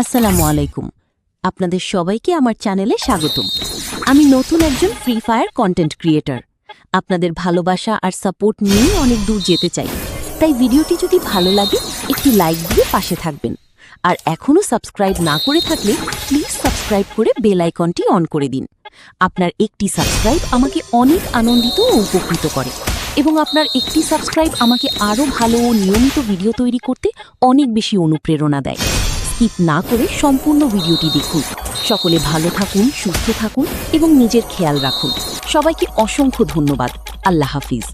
আসসালামু আলাইকুম। আপনাদের সবাইকে আমার চ্যানেলে স্বাগতম। আমি নতুন একজন ফ্রি ফায়ার কন্টেন্ট ক্রিয়েটর। আপনাদের ভালোবাসা আর সাপোর্ট নিয়ে অনেক দূর যেতে চাই। তাই ভিডিওটি যদি ভালো লাগে একটি লাইক দিয়ে পাশে থাকবেন। আর এখনও সাবস্ক্রাইব না করে থাকলে প্লিজ সাবস্ক্রাইব করে বেল আইকনটি অন করে দিন। আপনার একটি সাবস্ক্রাইব আমাকে অনেক আনন্দিত ও উপকৃত করে এবং আপনার একটি সাবস্ক্রাইব আমাকে আরও ভালো ও নিয়মিত ভিডিও তৈরি করতে অনেক বেশি অনুপ্রেরণা দেয়। স্কিপ না করে সম্পূর্ণ ভিডিওটি দেখুন। সকলে ভালো থাকুন, সুস্থ থাকুন এবং নিজের খেয়াল রাখুন। সবাইকে অসংখ্য ধন্যবাদ। আল্লাহ হাফিজ।